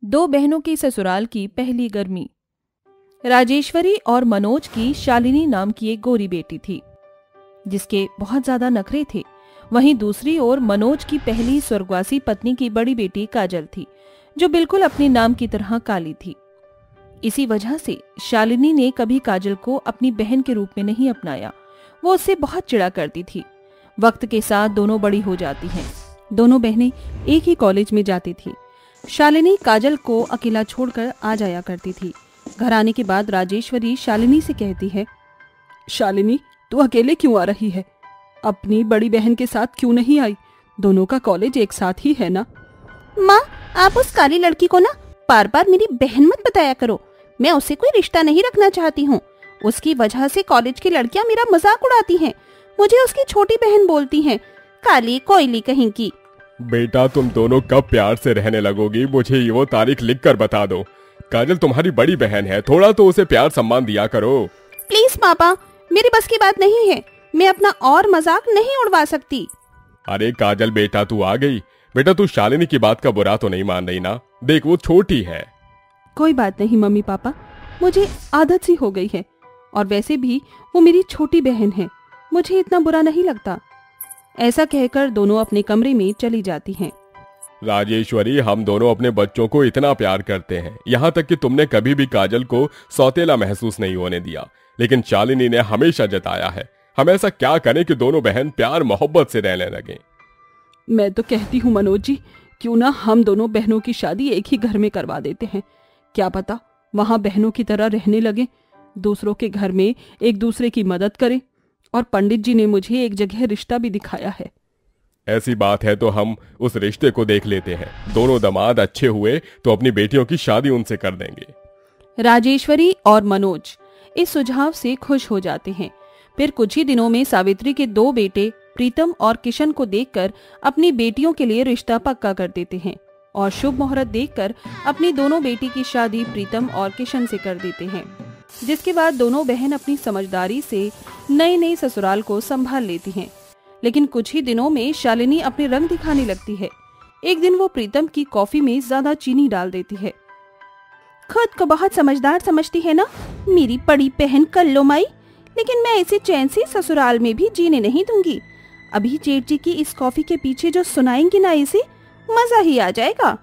दो बहनों की ससुराल की पहली गर्मी। राजेश्वरी और मनोज की शालिनी नाम की एक गोरी बेटी थी जिसके बहुत ज्यादा नखरे थे। वहीं दूसरी ओर मनोज की पहली स्वर्गवासी पत्नी की बड़ी बेटी काजल थी जो बिल्कुल अपने नाम की तरह काली थी। इसी वजह से शालिनी ने कभी काजल को अपनी बहन के रूप में नहीं अपनाया। वो उससे बहुत चिढ़ा करती थी। वक्त के साथ दोनों बड़ी हो जाती हैं। दोनों बहनें एक ही कॉलेज में जाती थी। शालिनी काजल को अकेला छोड़कर आ जाया करती थी। घर आने के बाद राजेश्वरी शालिनी से कहती है, शालिनी तू अकेले क्यों आ रही है? अपनी बड़ी बहन के साथ क्यों नहीं आई? दोनों का कॉलेज एक साथ ही है ना? माँ, आप उस काली लड़की को ना बार बार मेरी बहन मत बताया करो। मैं उससे कोई रिश्ता नहीं रखना चाहती हूँ। उसकी वजह से कॉलेज की लड़कियाँ मेरा मजाक उड़ाती हैं। मुझे उसकी छोटी बहन बोलती हैं, काली कोयली कहीं की। बेटा, तुम दोनों कब प्यार से रहने लगोगी? मुझे ये वो तारीख लिख कर बता दो। काजल तुम्हारी बड़ी बहन है, थोड़ा तो उसे प्यार सम्मान दिया करो। प्लीज पापा, मेरी बस की बात नहीं है। मैं अपना और मजाक नहीं उड़वा सकती। अरे काजल बेटा, तू आ गई। बेटा, तू शालिनी की बात का बुरा तो नहीं मान रही ना? देख, वो छोटी है। कोई बात नहीं मम्मी पापा, मुझे आदत सी हो गई है। और वैसे भी वो मेरी छोटी बहन है, मुझे इतना बुरा नहीं लगता। ऐसा कहकर दोनों अपने कमरे में चली जाती हैं। राजेश्वरी, हम दोनों अपने बच्चों को इतना प्यार करते हैं, यहाँ तक कि तुमने कभी भी काजल को सौतेला महसूस नहीं होने दिया। लेकिन शालिनी ने हमेशा जताया है। हम ऐसा क्या करें कि दोनों बहन प्यार मोहब्बत से रहने लगे। मैं तो कहती हूँ मनोज जी, क्यों ना हम दोनों बहनों की शादी एक ही घर में करवा देते हैं। क्या पता वहां बहनों की तरह रहने लगे, दूसरों के घर में एक दूसरे की मदद करें। और पंडित जी ने मुझे एक जगह रिश्ता भी दिखाया है। ऐसी बात है तो हम उस रिश्ते को देख लेते हैं। दोनों दामाद अच्छे हुए तो अपनी बेटियों की शादी उनसे कर देंगे। राजेश्वरी और मनोज इस सुझाव से खुश हो जाते हैं। फिर कुछ ही दिनों में सावित्री के दो बेटे प्रीतम और किशन को देखकर अपनी बेटियों के लिए रिश्ता पक्का कर देते हैं और शुभ मुहूर्त देखकर अपनी दोनों बेटी की शादी प्रीतम और किशन से कर देते हैं। जिसके बाद दोनों बहन अपनी समझदारी से नए नए ससुराल को संभाल लेती हैं। लेकिन कुछ ही दिनों में शालिनी अपने रंग दिखाने लगती है। एक दिन वो प्रीतम की कॉफी में ज्यादा चीनी डाल देती है। खुद को बहुत समझदार समझती है ना मेरी बड़ी बहन कल्लो माई, लेकिन मैं इसे चैन से ससुराल में भी जीने नहीं दूंगी। अभी जेठ जी की इस कॉफी के पीछे जो सुनाएंगी ना, इसे मजा ही आ जाएगा।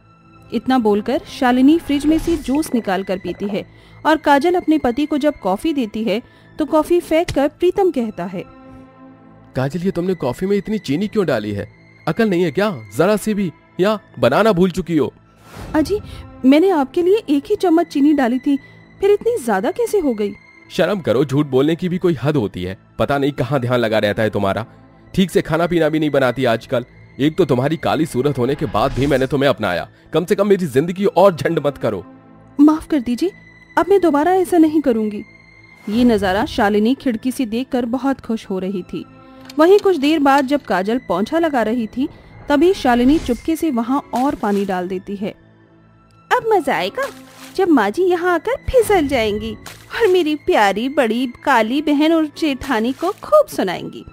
इतना बोलकर शालिनी फ्रिज में से जूस निकाल कर पीती है और काजल अपने पति को जब कॉफी देती है तो कॉफी फेंक कर प्रीतम कहता है, काजल, ये तुमने कॉफी में इतनी चीनी क्यों डाली है? अकल नहीं है क्या जरा सी भी? या बनाना भूल चुकी हो? अजी, मैंने आपके लिए एक ही चम्मच चीनी डाली थी, फिर इतनी ज्यादा कैसे हो गई? शर्म करो, झूठ बोलने की भी कोई हद होती है। पता नहीं कहाँ ध्यान लगा रहता है तुम्हारा। ठीक से खाना पीना भी नहीं बनाती आजकल। एक तो तुम्हारी काली सूरत होने के बाद भी मैंने तुम्हें अपनाया। कम से कम मेरी जिंदगी और झंड मत करो। माफ कर दीजिए, अब मैं दोबारा ऐसा नहीं करूंगी। ये नजारा शालिनी खिड़की से देखकर बहुत खुश हो रही थी। वहीं कुछ देर बाद जब काजल पोंछा लगा रही थी तभी शालिनी चुपके से वहां और पानी डाल देती है। अब मजा आएगा जब माँ जी यहाँ आकर फिसल जाएंगी और मेरी प्यारी बड़ी काली बहन और जेठानी को खूब सुनाएंगी,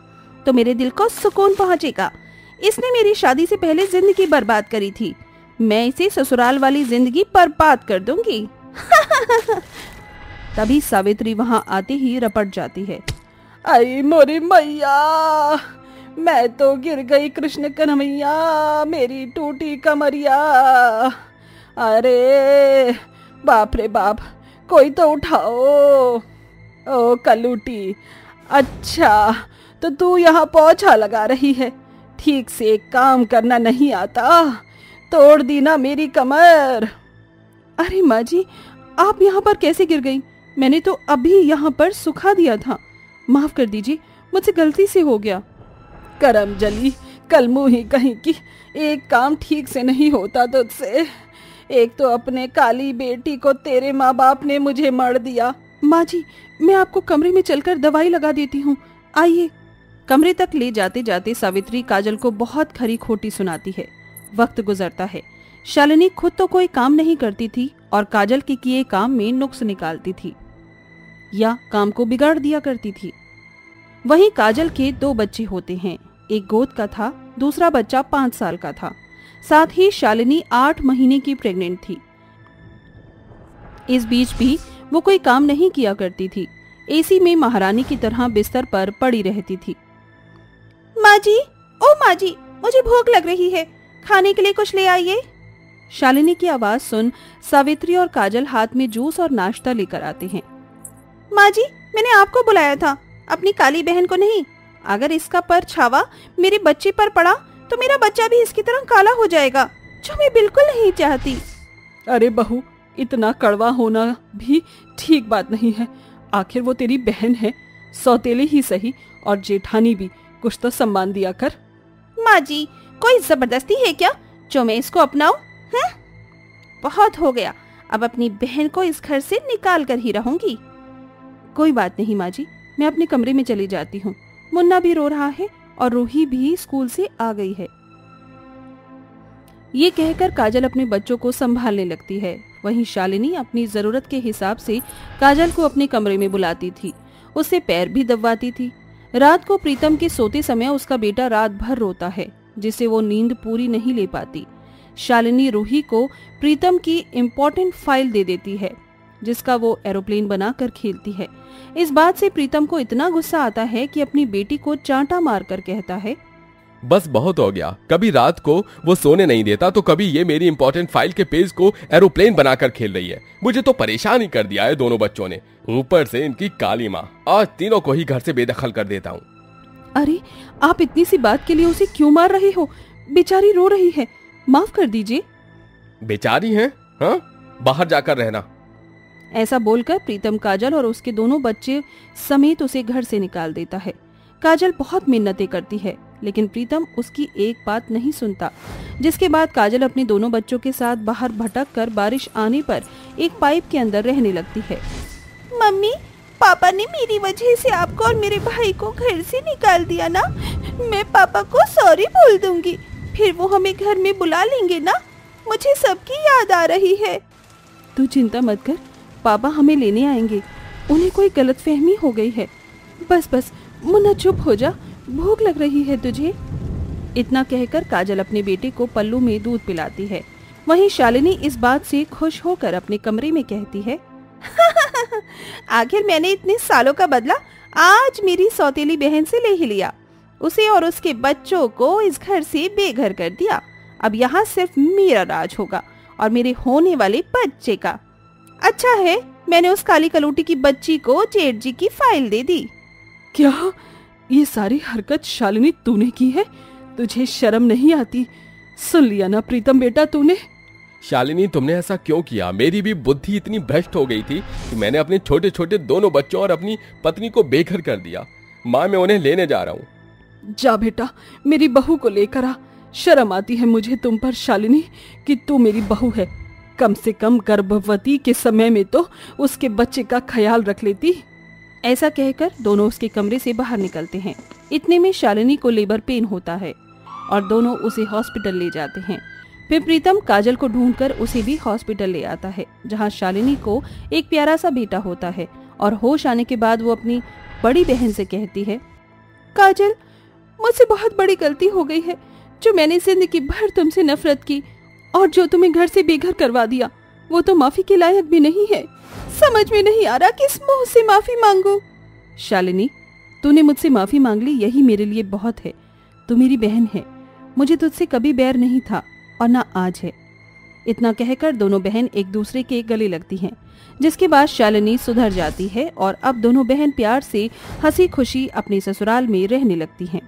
तो मेरे दिल को सुकून पहुँचेगा। इसने मेरी शादी से पहले जिंदगी बर्बाद करी थी, मैं इसे ससुराल वाली जिंदगी बर्बाद कर दूंगी। तभी सावित्री वहां आते ही रपट जाती है। आई मोरी मैया, मैं तो गिर गई कृष्ण कन्हैया, मेरी टूटी कमरिया। अरे बाप रे बाप, कोई तो उठाओ। ओ कलूटी, अच्छा तो तू यहाँ पोछा लगा रही है? ठीक से काम करना नहीं आता? तोड़ दी ना मेरी कमर। अरे माँ जी, आप यहाँ पर कैसे गिर गई? मैंने तो अभी यहाँ पर सुखा दिया था। माफ कर दीजिए, मुझसे गलती से हो गया। करम जली कलमुही कहीं की, एक काम ठीक से नहीं होता तुझसे। एक तो अपने काली बेटी को तेरे माँ बाप ने मुझे मर दिया। माँ जी, मैं आपको कमरे में चलकर दवाई लगा देती हूँ, आइए। कमरे तक ले जाते जाते सावित्री काजल को बहुत खरी खोटी सुनाती है। वक्त गुजरता है। शालिनी खुद तो कोई काम नहीं करती थी और काजल के किए काम में नुक्स निकालती थी या काम को बिगाड़ दिया करती थी। वहीं काजल के दो बच्चे होते हैं, एक गोद का था, दूसरा बच्चा 5 साल का था। साथ ही शालिनी 8 महीने की प्रेग्नेंट थी। इस बीच भी वो कोई काम नहीं किया करती थी। एसी में महारानी की तरह बिस्तर पर पड़ी रहती थी। माँ जी, ओ माँ जी, मुझे भूख लग रही है, खाने के लिए कुछ ले आइए। शालिनी की आवाज सुन सावित्री और काजल हाथ में जूस और नाश्ता लेकर आते हैं। माँ जी, मैंने आपको बुलाया था, अपनी काली बहन को नहीं। अगर इसका परछावा मेरे बच्चे पर पड़ा तो मेरा बच्चा भी इसकी तरह काला हो जाएगा, जो मैं बिल्कुल नहीं चाहती। अरे बहू, इतना कड़वा होना भी ठीक बात नहीं है। आखिर वो तेरी बहन है, सौतेली ही सही और जेठानी भी, कुछ तो सम्मान दिया कर। माँ जी, कोई जबरदस्ती है क्या जो मैं इसको अपनाऊं? बहुत हो गया, अब अपनी बहन को इस घर से निकाल कर ही रहूंगी। कोई बात नहीं माँ जी, मैं अपने कमरे में चली जाती हूँ। मुन्ना भी रो रहा है और रूही भी स्कूल से आ गई है। ये कहकर काजल अपने बच्चों को संभालने लगती है। वहीं शालिनी अपनी जरूरत के हिसाब से काजल को अपने कमरे में बुलाती थी, उससे पैर भी दबवाती थी। रात को प्रीतम के सोते समय उसका बेटा रात भर रोता है, जिससे वो नींद पूरी नहीं ले पाती। शालिनी रूही को प्रीतम की इम्पोर्टेंट फाइल दे देती है, जिसका वो एरोप्लेन बनाकर खेलती है। इस बात से प्रीतम को इतना गुस्सा आता है कि अपनी बेटी को चांटा मारकर कहता है, बस बहुत हो गया। कभी रात को वो सोने नहीं देता तो कभी ये मेरी इंपॉर्टेंट फाइल के पेज को एरोप्लेन बनाकर खेल रही है। मुझे तो परेशान ही कर दिया है दोनों बच्चों ने, ऊपर से इनकी काली माँ। आज तीनों को ही घर से बेदखल कर देता हूँ। अरे आप इतनी सी बात के लिए उसे क्यों मार रहे हो? बेचारी रो रही है, माफ कर दीजिए। बेचारी है? हाँ, बाहर जाकर रहना। ऐसा बोलकर प्रीतम काजल और उसके दोनों बच्चे समेत उसे घर से निकाल देता है। काजल बहुत मिन्नतें करती है, लेकिन प्रीतम उसकी एक बात नहीं सुनता। जिसके बाद काजल अपने दोनों बच्चों के साथ बाहर भटक कर बारिश आने पर एक पाइप के अंदर रहने लगती है। मम्मी, पापा ने मेरी वजह से आपको और मेरे भाई को घर से निकाल दिया ना। मैं पापा को सॉरी बोल दूंगी, फिर वो हमें घर में बुला लेंगे ना। मुझे सबकी याद आ रही है। तू चिंता मत कर, पापा हमें लेने आएंगे। उन्हें कोई गलतफहमी हो गई है। बस बस मुन्ना, चुप हो जा, भूख लग रही है तुझे। इतना कहकर काजल अपने बेटे को पल्लू में दूध पिलाती है। वहीं शालिनी इस बात से खुश होकर अपने कमरे में कहती है, आखिर मैंने इतने सालों का बदला आज मेरी सौतेली बहन से ले ही लिया। उसे और उसके बच्चों को इस घर से बेघर कर दिया। अब यहाँ सिर्फ मेरा राज होगा और मेरे होने वाले बच्चे का। अच्छा है मैंने उस काली कलूटी की बच्ची को जेठ जी की फाइल दे दी। क्या ये सारी हरकत शालिनी तूने की है? तुझे शर्म नहीं आती? सुन लिया ना प्रीतम बेटा तूने। शालिनी, तुमने ऐसा क्यों किया? मेरी भी बुद्धि इतनी भ्रष्ट हो गई थी कि मैंने अपने छोटे छोटे दोनों बच्चों और अपनी पत्नी को बेघर कर दिया। माँ, मैं उन्हें लेने जा रहा हूँ। जा बेटा, मेरी बहू को लेकर आ। शर्म आती है मुझे तुम पर शालिनी कि तू मेरी बहू है। कम से कम गर्भवती के समय में तो उसके बच्चे का ख्याल रख लेती। ऐसा कहकर दोनों उसके कमरे से बाहर निकलते हैं। इतने में शालिनी को लेबर पेन होता है और दोनों उसे हॉस्पिटल ले जाते हैं। फिर प्रीतम काजल को ढूंढकर उसे भी हॉस्पिटल ले आता है, जहां शालिनी को एक प्यारा सा बेटा होता है। और होश आने के बाद वो अपनी बड़ी बहन से कहती है, काजल, मुझसे बहुत बड़ी गलती हो गई है। जो मैंने जिंदगी भर तुमसे नफरत की और जो तुम्हें घर से बेघर करवा दिया, वो तो माफी के लायक भी नहीं है। समझ में नहीं आ रहा किस मुंह से माफी मांगू। शालिनी, तूने मुझसे माफी मांग ली, यही मेरे लिए बहुत है। तू मेरी बहन है, मुझे तुझसे कभी बैर नहीं था और ना आज है। इतना कहकर दोनों बहन एक दूसरे के गले लगती हैं, जिसके बाद शालिनी सुधर जाती है और अब दोनों बहन प्यार से हंसी खुशी अपने ससुराल में रहने लगती हैं।